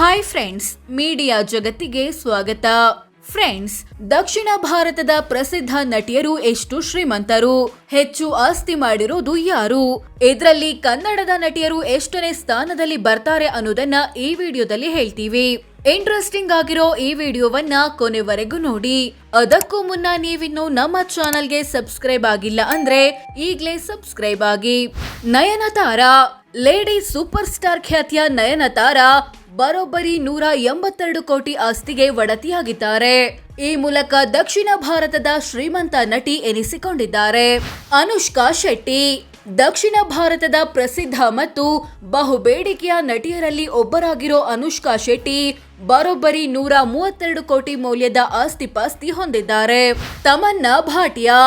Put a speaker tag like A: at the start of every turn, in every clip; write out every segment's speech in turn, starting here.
A: Hi friends, media ಜಗತ್ತಿಗೆ ಸ್ವಾಗತ. Friends, ದಕ್ಷಿಣ ಭಾರತದ ಪ್ರಸಿದ್ಧ ನಟಿಯರು ಎಷ್ಟು ಶ್ರೀಮಂತರು? ಹೆಚ್ಚು ಆಸ್ತಿ ಮಾಡಿರೋದು ಯಾರು? ಇದರಲ್ಲಿ ಕನ್ನಡದ ನಟಿಯರು ಎಷ್ಟನೇ ಸ್ಥಾನದಲ್ಲಿ ಬರ್ತಾರೆ ಅನ್ನೋದನ್ನ ಈ ವಿಡಿಯೋದಲ್ಲಿ ಹೇಳ್ತೀವಿ. ಇಂಟ್ರೆಸ್ಟಿಂಗ್ ಆಗಿರೋ ಈ ವಿಡಿಯೋವನ್ನ ಕೊನೆವರೆಗೂ ನೋಡಿ. ಅದಕ್ಕೂ ಮುನ್ನ ನೀವಿನ್ನು ನಮ್ಮ ಚಾನೆಲ್ಗೆ ಸಬ್ಸ್ಕ್ರೈಬ್ ಆಗಿಲ್ಲ ಅಂದ್ರೆ ಈಗಲೇ ಸಬ್ಸ್ಕ್ರೈಬ್ ಆಗಿ. ನಯನತಾರಾ, ಲೇಡಿ ಸೂಪರ್ ಸ್ಟಾರ್ ಖ್ಯಾತಿಯ ನಯನತಾರಾ ಬರೋಬ್ಬರಿ 182 ಕೋಟಿ ಆಸ್ತಿಗೆ ಒಡತಿಯಾಗಿದ್ದಾರೆ. ಈ ಮೂಲಕ ದಕ್ಷಿಣ ಭಾರತದ ಶ್ರೀಮಂತ ನಟಿ ಎನಿಸಿಕೊಂಡಿದ್ದಾರೆ. ಅನುಷ್ಕಾ ಶೆಟ್ಟಿ, ದಕ್ಷಿಣ ಭಾರತದ ಪ್ರಸಿದ್ಧ ಮತ್ತು ಬಹುಬೇಡಿಕೆಯ ನಟಿಯರಲ್ಲಿ ಒಬ್ಬರಾಗಿರೋ ಅನುಷ್ಕಾ ಶೆಟ್ಟಿ ಬರೋಬ್ಬರಿ 132 ಕೋಟಿ ಮೌಲ್ಯದ ಆಸ್ತಿ ಪಾಸ್ತಿ ಹೊಂದಿದ್ದಾರೆ. ತಮನ್ನಾ ಭಾಟಿಯಾ,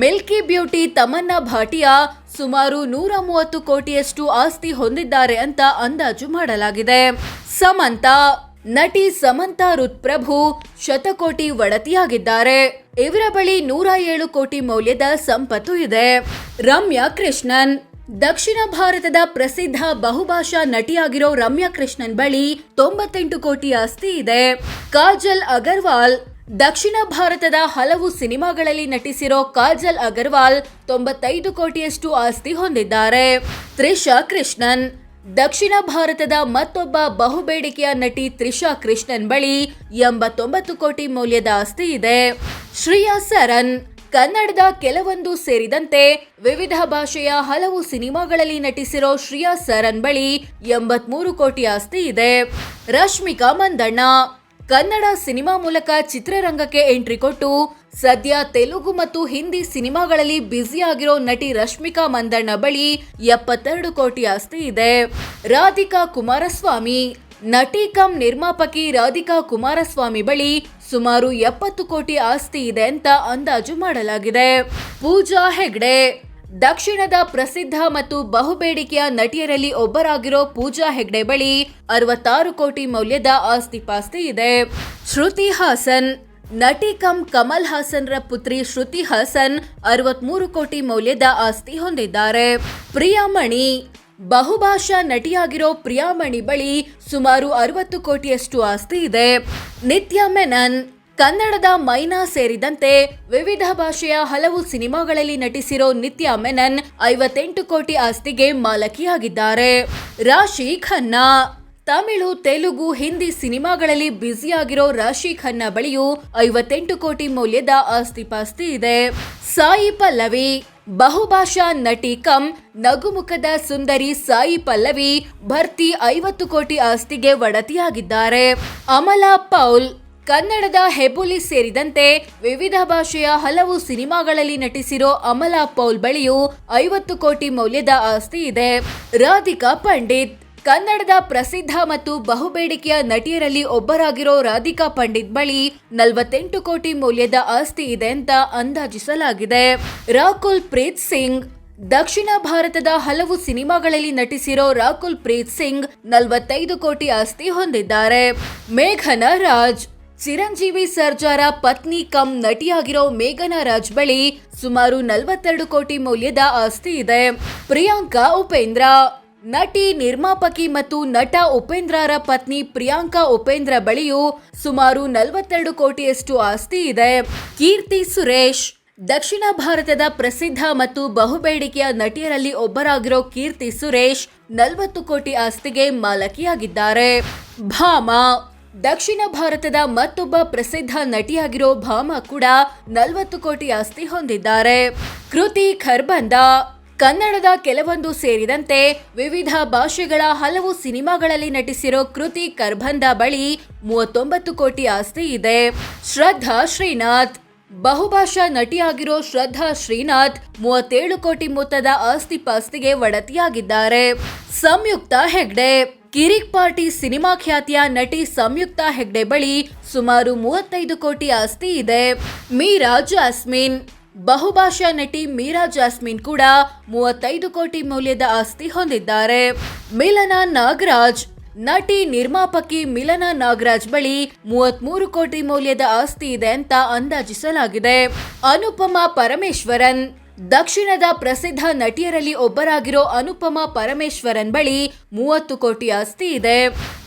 A: ಮಿಲ್ಕಿ ಬ್ಯೂಟಿ ತಮನ್ನಾ ಭಾಟಿಯಾ ಸುಮಾರು 130 ಕೋಟಿಯಷ್ಟು ಆಸ್ತಿ ಹೊಂದಿದ್ದಾರೆ ಅಂತ ಅಂದಾಜು ಮಾಡಲಾಗಿದೆ. ಸಮಂತಾ, ನಟಿ ಸಮಂತಾ ರುತ್ಪ್ರಭು ಶತಕೋಟಿ ಒಡತಿಯಾಗಿದ್ದಾರೆ. ಇವರ ಬಳಿ 107 ಕೋಟಿ ಮೌಲ್ಯದ ಸಂಪತ್ತು ಇದೆ. ರಮ್ಯಾ ಕೃಷ್ಣನ್, ದಕ್ಷಿಣ ಭಾರತದ ಪ್ರಸಿದ್ಧ ಬಹುಭಾಷಾ ನಟಿಯಾಗಿರೋ ರಮ್ಯಾ ಕೃಷ್ಣನ್ ಬಳಿ 98 ಕೋಟಿ ಆಸ್ತಿ ಇದೆ. ಕಾಜಲ್ ಅಗರ್ವಾಲ್, ದಕ್ಷಿಣ ಭಾರತದ ಹಲವು ಸಿನಿಮಾಗಳಲ್ಲಿ ನಟಿಸಿರೋ ಕಾಜಲ್ ಅಗರ್ವಾಲ್ 95 ಕೋಟಿಯಷ್ಟು ಆಸ್ತಿ ಹೊಂದಿದ್ದಾರೆ. ತ್ರಿಷಾ ಕೃಷ್ಣನ್, ದಕ್ಷಿಣ ಭಾರತದ ಮತ್ತೊಬ್ಬ ಬಹುಬೇಡಿಕೆಯ ನಟಿ ತ್ರಿಷಾ ಕೃಷ್ಣನ್ ಬಳಿ 89 ಕೋಟಿ ಮೌಲ್ಯದ ಆಸ್ತಿ ಇದೆ. ಶ್ರೇಯಾ ಸರನ್, ಕನ್ನಡದ ಕೆಲವೊಂದು ಸೇರಿದಂತೆ ವಿವಿಧ ಭಾಷೆಯ ಹಲವು ಸಿನಿಮಾಗಳಲ್ಲಿ ನಟಿಸಿರೋ ಶ್ರೇಯಾ ಸರನ್ ಬಳಿ 83 ಕೋಟಿ ಆಸ್ತಿ ಇದೆ. ರಶ್ಮಿಕಾ ಮಂದಣ್ಣ, ಕನ್ನಡ ಸಿನಿಮಾ ಮೂಲಕ ಚಿತ್ರರಂಗಕ್ಕೆ ಎಂಟ್ರಿ ಕೊಟ್ಟು ಸದ್ಯ ತೆಲುಗು ಮತ್ತು ಹಿಂದಿ ಸಿನಿಮಾಗಳಲ್ಲಿ ಬ್ಯುಸಿಯಾಗಿರೋ ನಟಿ ರಶ್ಮಿಕಾ ಮಂದಣ್ಣ ಬಳಿ 72 ಕೋಟಿ ಆಸ್ತಿ ಇದೆ. ರಾಧಿಕಾ ಕುಮಾರಸ್ವಾಮಿ, ನಟಿ ಕಮ್ ನಿರ್ಮಾಪಕಿ ರಾಧಿಕಾ ಕುಮಾರಸ್ವಾಮಿ ಬಳಿ ಸುಮಾರು 70 ಕೋಟಿ ಆಸ್ತಿ ಇದೆ ಅಂತ ಅಂದಾಜು ಮಾಡಲಾಗಿದೆ. ಪೂಜಾ ಹೆಗ್ಡೆ, ದಕ್ಷಿಣದ ಪ್ರಸಿದ್ಧ ಮತ್ತು ಬಹುಬೇಡಿಕೆಯ ನಟಿಯರಲ್ಲಿ ಒಬ್ಬರಾಗಿರೋ ಪೂಜಾ ಹೆಗ್ಡೆ ಬಳಿ 66 ಕೋಟಿ ಮೌಲ್ಯದ ಆಸ್ತಿ ಪಾಸ್ತಿ ಇದೆ. ಶ್ರುತಿ ಹಾಸನ್, ನಟಿ ಕಮ್ ಕಮಲ್ ಹಾಸನ್ರ ಪುತ್ರಿ ಶ್ರುತಿ ಹಾಸನ್ 63 ಕೋಟಿ ಮೌಲ್ಯದ ಆಸ್ತಿ ಹೊಂದಿದ್ದಾರೆ. ಪ್ರಿಯಾಮಣಿ, ಬಹುಭಾಷಾ ನಟಿಯಾಗಿರೋ ಪ್ರಿಯಾಮಣಿ ಬಳಿ ಸುಮಾರು 60 ಕೋಟಿಯಷ್ಟು ಆಸ್ತಿ ಇದೆ. ನಿತ್ಯಾ ಮೆನನ್, ಕನ್ನಡದ ಮೈನಾ ಸೇರಿದಂತೆ ವಿವಿಧ ಭಾಷೆಯ ಹಲವು ಸಿನಿಮಾಗಳಲ್ಲಿ ನಟಿಸಿರೋ ನಿತ್ಯಾ ಮೆನನ್ 58 ಕೋಟಿ ಆಸ್ತಿಗೆ ಮಾಲಕಿಯಾಗಿದ್ದಾರೆ. ರಾಶಿ ಖನ್ನಾ, ತಮಿಳು, ತೆಲುಗು, ಹಿಂದಿ ಸಿನಿಮಾಗಳಲ್ಲಿ ಬ್ಯುಸಿಯಾಗಿರೋ ರಾಶಿ ಖನ್ನಾ ಬಳಿಯೂ 58 ಕೋಟಿ ಮೌಲ್ಯದ ಆಸ್ತಿ ಪಾಸ್ತಿ ಇದೆ. ಸಾಯಿ ಪಲ್ಲವಿ, ಬಹುಭಾಷಾ ನಟಿ ಕಮ್ ನಗುಮುಖದ ಸುಂದರಿ ಸಾಯಿ ಪಲ್ಲವಿ ಭರ್ತಿ 50 ಕೋಟಿ ಆಸ್ತಿಗೆ ಒಡತಿಯಾಗಿದ್ದಾರೆ. ಅಮಲಾ ಪೌಲ್, ಕನ್ನಡದ ಹೆಬ್ಬುಲಿ ಸೇರಿದಂತೆ ವಿವಿಧ ಭಾಷೆಯ ಹಲವು ಸಿನಿಮಾಗಳಲ್ಲಿ ನಟಿಸಿರೋ ಅಮಲಾ ಪೌಲ್ ಬಳಿಯೂ 50 ಕೋಟಿ ಮೌಲ್ಯದ ಆಸ್ತಿ ಇದೆ. ರಾಧಿಕಾ ಪಂಡಿತ್, ಕನ್ನಡದ ಪ್ರಸಿದ್ಧ ಮತ್ತು ಬಹುಬೇಡಿಕೆಯ ನಟಿಯರಲ್ಲಿ ಒಬ್ಬರಾಗಿರೋ ರಾಧಿಕಾ ಪಂಡಿತ್ ಬಳಿ 48 ಕೋಟಿ ಮೌಲ್ಯದ ಆಸ್ತಿ ಇದೆ ಅಂತ ಅಂದಾಜಿಸಲಾಗಿದೆ. ರಾಕುಲ್ ಪ್ರೀತ್ ಸಿಂಗ್, ದಕ್ಷಿಣ ಭಾರತದ ಹಲವು ಸಿನಿಮಾಗಳಲ್ಲಿ ನಟಿಸಿರೋ ರಾಕುಲ್ ಪ್ರೀತ್ ಸಿಂಗ್ 45 ಕೋಟಿ ಆಸ್ತಿ ಹೊಂದಿದ್ದಾರೆ. ಮೇಘನಾ ರಾಜ್, ಚಿರಂಜೀವಿ ಸರ್ಜಾರ ಪತ್ನಿ ಕಮ್ ನಟಿಯಾಗಿರೋ ಮೇಘನಾ ರಾಜ್ ಬಳಿ ಸುಮಾರು 42 ಕೋಟಿ ಮೌಲ್ಯದ ಆಸ್ತಿ ಇದೆ. ಪ್ರಿಯಾಂಕಾ ಉಪೇಂದ್ರ, ನಟಿ, ನಿರ್ಮಾಪಕಿ ಮತ್ತು ನಟ ಉಪೇಂದ್ರರ ಪತ್ನಿ ಪ್ರಿಯಾಂಕಾ ಉಪೇಂದ್ರ ಬಳಿಯೂ ಸುಮಾರು 42 ಕೋಟಿಯಷ್ಟು ಆಸ್ತಿ ಇದೆ. ಕೀರ್ತಿ ಸುರೇಶ್, ದಕ್ಷಿಣ ಭಾರತದ ಪ್ರಸಿದ್ಧ ಮತ್ತು ಬಹುಬೇಡಿಕೆಯ ನಟಿಯರಲ್ಲಿ ಒಬ್ಬರಾಗಿರೋ ಕೀರ್ತಿ ಸುರೇಶ್ 40 ಕೋಟಿ ಆಸ್ತಿಗೆ ಮಾಲಕಿಯಾಗಿದ್ದಾರೆ. ಭಾಮಾ, ದಕ್ಷಿಣ ಭಾರತದ ಮತ್ತೊಬ್ಬ ಪ್ರಸಿದ್ಧ ನಟಿಯಾಗಿರೋ ಭಾಮಾ ಕೂಡ 40 ಕೋಟಿ ಆಸ್ತಿ ಹೊಂದಿದ್ದಾರೆ. ಕೃತಿ ಖರ್ಬಂದ, ಕನ್ನಡದ ಕೆಲವೊಂದು ಸೇರಿದಂತೆ ವಿವಿಧ ಭಾಷೆಗಳ ಹಲವು ಸಿನಿಮಾಗಳಲ್ಲಿ ನಟಿಸಿರೋ ಕೃತಿ ಖರ್ಬಂದ ಬಳಿ 39 ಕೋಟಿ ಆಸ್ತಿ ಇದೆ. ಶ್ರದ್ಧಾ ಶ್ರೀನಾಥ್, ಬಹುಭಾಷಾ ನಟಿಯಾಗಿರೋ ಶ್ರದ್ಧಾ ಶ್ರೀನಾಥ್ 37 ಕೋಟಿ ಮೊತ್ತದ ಆಸ್ತಿ ಪಾಸ್ತಿಗೆ ಒಡತಿಯಾಗಿದ್ದಾರೆ. ಸಂಯುಕ್ತಾ ಹೆಗ್ಡೆ, ಕಿರಿಕ್ ಪಾರ್ಟಿ ಸಿನಿಮಾ ಖ್ಯಾತಿಯ ನಟಿ ಸಂಯುಕ್ತಾ ಹೆಗ್ಡೆ ಬಳಿ ಸುಮಾರು 35 ಕೋಟಿ ಆಸ್ತಿ ಇದೆ. ಮೀರಾ ಜಾಸ್ಮಿನ್, ಬಹುಭಾಷಾ ನಟಿ ಮೀರಾ ಜಾಸ್ಮಿನ್ ಕೂಡ 35 ಕೋಟಿ ಮೌಲ್ಯದ ಆಸ್ತಿ ಹೊಂದಿದ್ದಾರೆ. ಮಿಲನಾ ನಾಗರಾಜ್, ನಟಿ, ನಿರ್ಮಾಪಕಿ ಮಿಲನಾ ನಾಗರಾಜ್ ಬಳಿ 33 ಕೋಟಿ ಮೌಲ್ಯದ ಆಸ್ತಿ ಇದೆ ಅಂತ ಅಂದಾಜಿಸಲಾಗಿದೆ. ಅನುಪಮಾ ಪರಮೇಶ್ವರನ್, ದಕ್ಷಿಣದ ಪ್ರಸಿದ್ಧ ನಟಿಯರಲ್ಲಿ ಒಬ್ಬರಾಗಿರೋ ಅನುಪಮಾ ಪರಮೇಶ್ವರನ್ ಬಳಿ 30 ಕೋಟಿ ಆಸ್ತಿ ಇದೆ.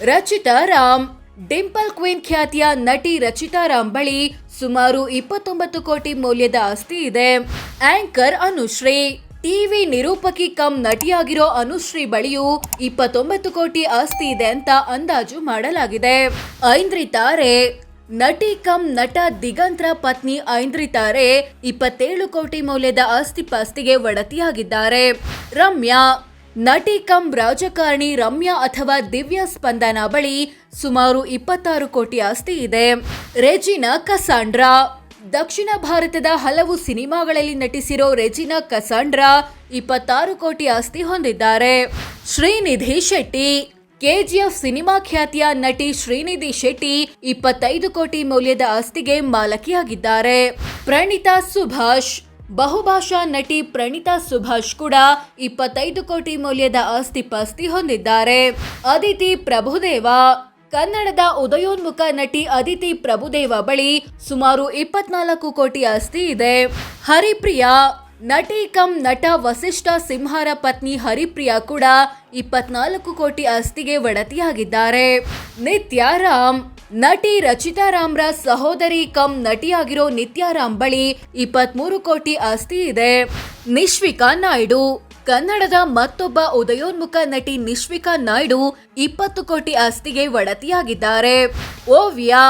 A: ರಚಿತಾ ರಾಮ್, ಡಿಂಪಲ್ ಕ್ವೀನ್ ಖ್ಯಾತಿಯ ನಟಿ ರಚಿತಾ ರಾಮ್ ಬಳಿ ಸುಮಾರು 29 ಕೋಟಿ ಮೌಲ್ಯದ ಆಸ್ತಿ ಇದೆ. ಆಂಕರ್ ಅನುಶ್ರೀ, ಟಿವಿ ನಿರೂಪಕಿ ಕಮ್ ನಟಿಯಾಗಿರೋ ಅನುಶ್ರೀ ಬಳಿಯೂ 29 ಕೋಟಿ ಆಸ್ತಿ ಇದೆ ಅಂತ ಅಂದಾಜು ಮಾಡಲಾಗಿದೆ. ಐಂದ್ರಿತಾರೆ, ನಟಿ ಕಮ್ ನಟ ದಿಗಂತ್ರ ಪತ್ನಿ ಐಂದ್ರಿತಾರೆ 27 ಕೋಟಿ ಮೌಲ್ಯದ ಆಸ್ತಿಪಾಸ್ತಿಗೆ ಒಡತಿಯಾಗಿದ್ದಾರೆ. ರಮ್ಯಾ, ನಟಿ ಕಮ್ ರಾಜಕಾರಣಿ ರಮ್ಯಾ ಅಥವಾ ದಿವ್ಯಾ ಸ್ಪಂದನ ಬಳಿ ಸುಮಾರು 26 ಕೋಟಿ ಆಸ್ತಿ ಇದೆ. ರೆಜಿನಾ ಕಸಾಂಡ್ರಾ, ದಕ್ಷಿಣ ಭಾರತದ ಹಲವು ಸಿನಿಮಾಗಳಲ್ಲಿ ನಟಿಸಿರೋ ರೆಜಿನಾ ಕಸಾಂಡ್ರಾ 26 ಕೋಟಿ ಆಸ್ತಿ ಹೊಂದಿದ್ದಾರೆ. ಶ್ರೀನಿಧಿ ಶೆಟ್ಟಿ, ಕೆಜಿಎಫ್ ಸಿನಿಮಾ ಖ್ಯಾತಿಯ ನಟಿ ಶ್ರೀನಿಧಿ ಶೆಟ್ಟಿ 25 ಕೋಟಿ ಮೌಲ್ಯದ ಆಸ್ತಿಗೆ ಮಾಲಕಿಯಾಗಿದ್ದಾರೆ. ಪ್ರಣೀತಾ ಸುಭಾಷ್, ಬಹುಭಾಷಾ ನಟಿ ಪ್ರಣೀತಾ ಸುಭಾಷ್ ಕೂಡ 25 ಕೋಟಿ ಮೌಲ್ಯದ ಆಸ್ತಿಪಾಸ್ತಿ ಹೊಂದಿದ್ದಾರೆ. ಅದಿತಿ ಪ್ರಭುದೇವ, ಕನ್ನಡದ ಉದಯೋನ್ಮುಖ ನಟಿ ಅದಿತಿ ಪ್ರಭುದೇವ ಬಳಿ ಸುಮಾರು 24 ಕೋಟಿ ಆಸ್ತಿ ಇದೆ. ಹರಿಪ್ರಿಯಾ, ನಟಿ ಕಮ್ ನಟ ವಸಿಷ್ಠ ಸಿಂಹಾರ ಪತ್ನಿ ಹರಿಪ್ರಿಯಾ ಕೂಡ 24 ಕೋಟಿ ಆಸ್ತಿಗೆ ಒಡತಿಯಾಗಿದ್ದಾರೆ. ನಿತ್ಯಾ ರಾಮ್, ನಟಿ ರಚಿತಾ ರಾಮ್ರ ಸಹೋದರಿ ಕಮ್ ನಟಿಯಾಗಿರೋ ನಿತ್ಯಾ ರಾಮ್ ಬಳಿ 23 ಕೋಟಿ ಆಸ್ತಿ ಇದೆ. ನಿಶ್ವಿಕಾ ನಾಯ್ಡು, ಕನ್ನಡದ ಮತ್ತೊಬ್ಬ ಉದಯೋನ್ಮುಖ ನಟಿ ನಿಶ್ವಿಕಾ ನಾಯ್ಡು 20 ಕೋಟಿ ಆಸ್ತಿಗೆ ಒಡತಿಯಾಗಿದ್ದಾರೆ. ಓವಿಯಾ,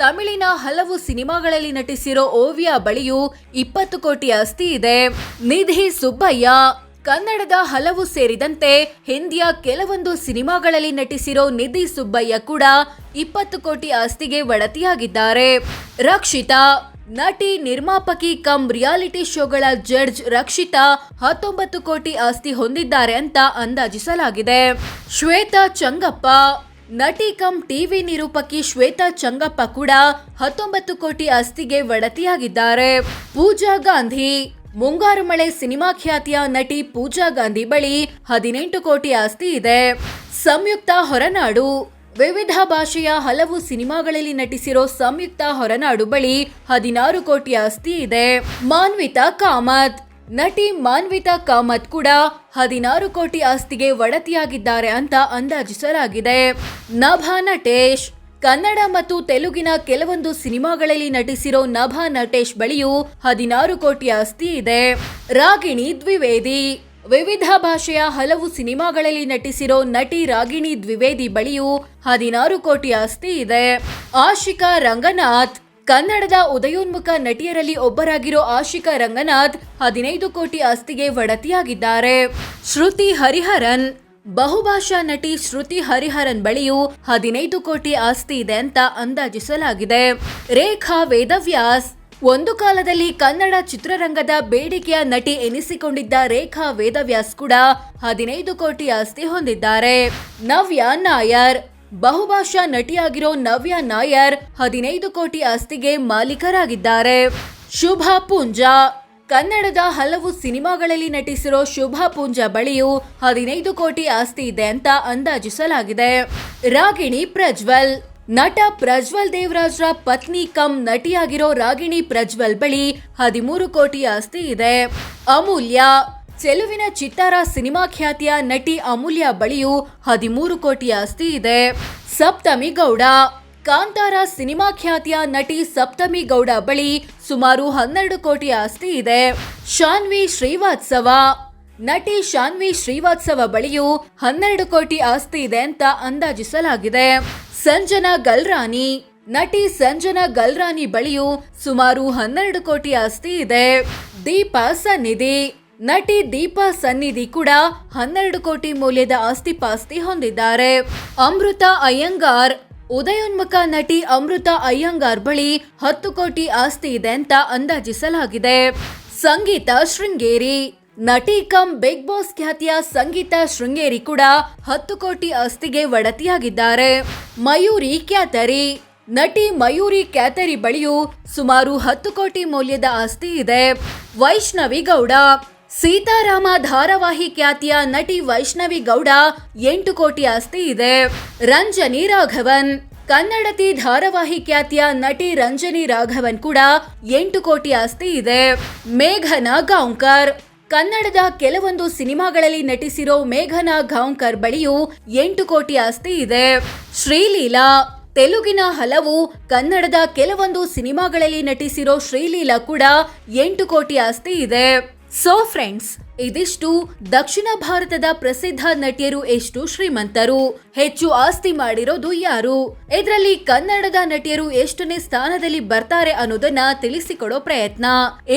A: ತಮಿಳಿನ ಹಲವು ಸಿನಿಮಾಗಳಲ್ಲಿ ನಟಿಸಿರೋ ಓವಿಯಾ ಬಳಿಯೂ 20 ಕೋಟಿ ಆಸ್ತಿ ಇದೆ. ನಿಧಿ ಸುಬ್ಬಯ್ಯ, ಕನ್ನಡದ ಹಲವು ಸೇರಿದಂತೆ ಹಿಂದಿಯ ಕೆಲವೊಂದು ಸಿನಿಮಾಗಳಲ್ಲಿ ನಟಿಸಿರೋ ನಿಧಿ ಸುಬ್ಬಯ್ಯ ಕೂಡ 20 ಕೋಟಿ ಆಸ್ತಿಗೆ ಒಡತಿಯಾಗಿದ್ದಾರೆ. ರಕ್ಷಿತಾ, ನಟಿ ನಿರ್ಮಾಪಕಿ ಕಮ್ ರಿಯಾಲಿಟಿ ಶೋಗಳ ಜಡ್ಜ್ ರಕ್ಷಿತಾ 19 ಕೋಟಿ ಆಸ್ತಿ ಹೊಂದಿದ್ದಾರೆ ಅಂತ ಅಂದಾಜಿಸಲಾಗಿದೆ. ಶ್ವೇತಾ ಚಂಗಪ್ಪ, ನಟಿ ಕಮ್ ಟಿವಿ ನಿರೂಪಕಿ ಶ್ವೇತಾ ಚಂಗಪ್ಪ ಕೂಡ 19 ಕೋಟಿ ಆಸ್ತಿಗೆ ಒಡತಿಯಾಗಿದ್ದಾರೆ. ಪೂಜಾ ಗಾಂಧಿ, ಮುಂಗಾರು ಮಳೆ ಸಿನಿಮಾ ಖ್ಯಾತಿಯ ನಟಿ ಪೂಜಾ ಗಾಂಧಿ ಬಳಿ 18 ಕೋಟಿ ಆಸ್ತಿ ಇದೆ. ಸಂಯುಕ್ತ ಹೊರನಾಡು, ವಿವಿಧ ಭಾಷೆಯ ಹಲವು ಸಿನಿಮಾಗಳಲ್ಲಿ ನಟಿಸಿರೋ ಸಂಯುಕ್ತ ಹೊರನಾಡು ಬಳಿ 16 ಕೋಟಿ ಆಸ್ತಿ ಇದೆ. ಮಾನ್ವಿತಾ ಕಾಮತ್, ನಟಿ ಮಾನ್ವಿತಾ ಕಾಮತ್ ಕೂಡ 16 ಕೋಟಿ ಆಸ್ತಿಗೆ ಒಡತಿಯಾಗಿದ್ದಾರೆ ಅಂತ ಅಂದಾಜಿಸಲಾಗಿದೆ. ನಭಾ ನಟೇಶ್, ಕನ್ನಡ ಮತ್ತು ತೆಲುಗಿನ ಕೆಲವೊಂದು ಸಿನಿಮಾಗಳಲ್ಲಿ ನಟಿಸಿರೋ ನಭಾ ನಟೇಶ್ ಬಳಿಯೂ 16 ಕೋಟಿ ಆಸ್ತಿ ಇದೆ. ರಾಗಿಣಿ ದ್ವಿವೇದಿ, ವಿವಿಧ ಭಾಷೆಯ ಹಲವು ಸಿನಿಮಾಗಳಲ್ಲಿ ನಟಿಸಿರೋ ನಟಿ ರಾಗಿಣಿ ದ್ವಿವೇದಿ ಬಳಿಯೂ 16 ಕೋಟಿ ಆಸ್ತಿ ಇದೆ. ಆಶಿಕಾ ರಂಗನಾಥ್, ಕನ್ನಡದ ಉದಯೋನ್ಮುಖ ನಟಿಯರಲ್ಲಿ ಒಬ್ಬರಾಗಿರೋ ಆಶಿಕಾ ರಂಗನಾಥ್ 15 ಕೋಟಿ ಆಸ್ತಿಗೆ ಒಡತಿಯಾಗಿದ್ದಾರೆ. ಶ್ರುತಿ ಹರಿಹರನ್, ಬಹುಭಾಷಾ ನಟಿ ಶ್ರುತಿ ಹರಿಹರನ್ ಬಳಿಯೂ 15 ಕೋಟಿ ಆಸ್ತಿ ಇದೆ ಅಂತ ಅಂದಾಜಿಸಲಾಗಿದೆ. ರೇಖಾ ವೇದವ್ಯಾಸ್, ಒಂದು ಕಾಲದಲ್ಲಿ ಕನ್ನಡ ಚಿತ್ರರಂಗದ ಬೇಡಿಕೆಯ ನಟಿ ಎನಿಸಿಕೊಂಡಿದ್ದ ರೇಖಾ ವೇದವ್ಯಾಸ್ ಕೂಡ 15 ಕೋಟಿ ಆಸ್ತಿ ಹೊಂದಿದ್ದಾರೆ. ನವ್ಯಾ ನಾಯರ್, ಬಹುಭಾಷಾ ನಟಿಯಾಗಿರೋ ನವ್ಯಾ ನಾಯರ್ 15 ಕೋಟಿ ಆಸ್ತಿಗೆ ಮಾಲೀಕರಾಗಿದ್ದಾರೆ. ಶುಭಾ ಪೂಂಜಾ, ಕನ್ನಡದ ಹಲವು ಸಿನಿಮಾಗಳಲ್ಲಿ ನಟಿಸಿರೋ ಶುಭಾ ಪೂಂಜಾ ಬಳಿಯೂ 15 ಕೋಟಿ ಆಸ್ತಿ ಇದೆ ಅಂತ ಅಂದಾಜಿಸಲಾಗಿದೆ. ರಾಗಿಣಿ ಪ್ರಜ್ವಲ್, ನಟ ಪ್ರಜ್ವಲ್ ದೇವರಾಜ್ರ ಪತ್ನಿ ಕಮ್ ನಟಿಯಾಗಿರೋ ರಾಗಿಣಿ ಪ್ರಜ್ವಲ್ ಬಳಿ 13 ಕೋಟಿ ಆಸ್ತಿ ಇದೆ. ಅಮೂಲ್ಯ, ಚೆಲುವಿನ ಚಿತ್ತಾರ ಸಿನಿಮಾ ಖ್ಯಾತಿಯ ನಟಿ ಅಮೂಲ್ಯ ಬಳಿಯೂ 13 ಕೋಟಿ ಆಸ್ತಿ ಇದೆ. ಸಪ್ತಮಿ ಗೌಡ, ಕಾಂತಾರ ಸಿನಿಮಾ ಖ್ಯಾತಿಯ ನಟಿ ಸಪ್ತಮಿ ಗೌಡ ಬಳಿ ಸುಮಾರು 12 ಕೋಟಿ ಆಸ್ತಿ ಇದೆ. ಶಾನ್ವಿ ಶ್ರೀವಾತ್ಸವ, ನಟಿ ಶಾನ್ವಿ ಶ್ರೀವಾತ್ಸವ ಬಳಿಯೂ 12 ಕೋಟಿ ಆಸ್ತಿ ಇದೆ ಅಂತ ಅಂದಾಜಿಸಲಾಗಿದೆ. ಸಂಜನಾ ಗಲ್ರಾನಿ, ನಟಿ ಸಂಜನಾ ಗಲ್ರಾನಿ ಬಳಿಯೂ ಸುಮಾರು 12 ಕೋಟಿ ಆಸ್ತಿ ಇದೆ. ದೀಪಾ ಸನ್ನಿಧಿ, ನಟಿ ದೀಪಾ ಸನ್ನಿಧಿ ಕೂಡ 12 ಕೋಟಿ ಮೌಲ್ಯದ ಆಸ್ತಿಪಾಸ್ತಿ ಹೊಂದಿದ್ದಾರೆ. ಅಮೃತ ಅಯ್ಯಂಗಾರ್, ಉದಯೋನ್ಮುಖ ನಟಿ ಅಮೃತ ಅಯ್ಯಂಗಾರ್ ಬಳಿ 10 ಕೋಟಿ ಆಸ್ತಿ ಇದೆ ಅಂತ ಅಂದಾಜಿಸಲಾಗಿದೆ. ಸಂಗೀತ ಶೃಂಗೇರಿ, ನಟಿ ಕಮ್ ಬಿಗ್ ಬಾಸ್ ಖ್ಯಾತಿಯ ಸಂಗೀತ ಶೃಂಗೇರಿ ಕೂಡ 10 ಕೋಟಿ ಆಸ್ತಿಗೆ ಒಡತಿಯಾಗಿದ್ದಾರೆ. ಮಯೂರಿ ಕ್ಯಾತರಿ, ನಟಿ ಮಯೂರಿ ಕ್ಯಾತರಿ ಬಳಿಯೂ ಸುಮಾರು 10 ಕೋಟಿ ಮೌಲ್ಯದ ಆಸ್ತಿ ಇದೆ. ವೈಷ್ಣವಿ ಗೌಡ, ಸೀತಾರಾಮ ಧಾರಾವಾಹಿ ಖ್ಯಾತಿಯ ನಟಿ ವೈಷ್ಣವಿ ಗೌಡ 8 ಕೋಟಿ ಆಸ್ತಿ ಇದೆ. ರಂಜನಿ ರಾಘವನ್, ಕನ್ನಡತಿ ಧಾರಾವಾಹಿ ಖ್ಯಾತಿಯ ನಟಿ ರಂಜನಿ ರಾಘವನ್ ಕೂಡ 8 ಕೋಟಿ ಆಸ್ತಿ ಇದೆ. ಮೇಘನಾ ಗಾಂವ್ಕರ್ ಕನ್ನಡದ ಕೆಲವೊಂದು ಸಿನಿಮಾಗಳಲ್ಲಿ ನಟಿಸಿರೋ ಮೇಘನಾ ಗಾಂವ್ಕರ್ ಬಳಿಯೂ 8 ಕೋಟಿ ಆಸ್ತಿ ಇದೆ. ಶ್ರೀಲೀಲಾ ತೆಲುಗಿನ ಹಲವು ಕನ್ನಡದ ಕೆಲವೊಂದು ಸಿನಿಮಾಗಳಲ್ಲಿ ನಟಿಸಿರೋ ಶ್ರೀಲೀಲಾ ಕೂಡ 8 ಕೋಟಿ ಆಸ್ತಿ ಇದೆ. ಸೊ ಫ್ರೆಂಡ್ಸ್, ಇದಿಷ್ಟು ದಕ್ಷಿಣ ಭಾರತದ ಪ್ರಸಿದ್ಧ ನಟಿಯರು ಎಷ್ಟು ಶ್ರೀಮಂತರು, ಹೆಚ್ಚು ಆಸ್ತಿ ಮಾಡಿರೋದು ಯಾರು, ಇದರಲ್ಲಿ ಕನ್ನಡದ ನಟಿಯರು ಎಷ್ಟನೇ ಸ್ಥಾನದಲ್ಲಿ ಬರ್ತಾರೆ ಅನ್ನೋದನ್ನ ತಿಳಿಸಿಕೊಡೋ ಪ್ರಯತ್ನ.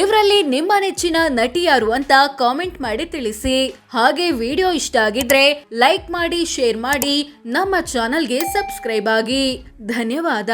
A: ಇವರಲ್ಲಿ ನಿಮ್ಮ ನೆಚ್ಚಿನ ನಟಿ ಯಾರು ಅಂತ ಕಾಮೆಂಟ್ ಮಾಡಿ ತಿಳಿಸಿ. ಹಾಗೆ ವಿಡಿಯೋ ಇಷ್ಟ ಆಗಿದ್ರೆ ಲೈಕ್ ಮಾಡಿ, ಶೇರ್ ಮಾಡಿ, ನಮ್ಮ ಚಾನಲ್ಗೆ ಸಬ್ಸ್ಕ್ರೈಬ್ ಆಗಿ. ಧನ್ಯವಾದ.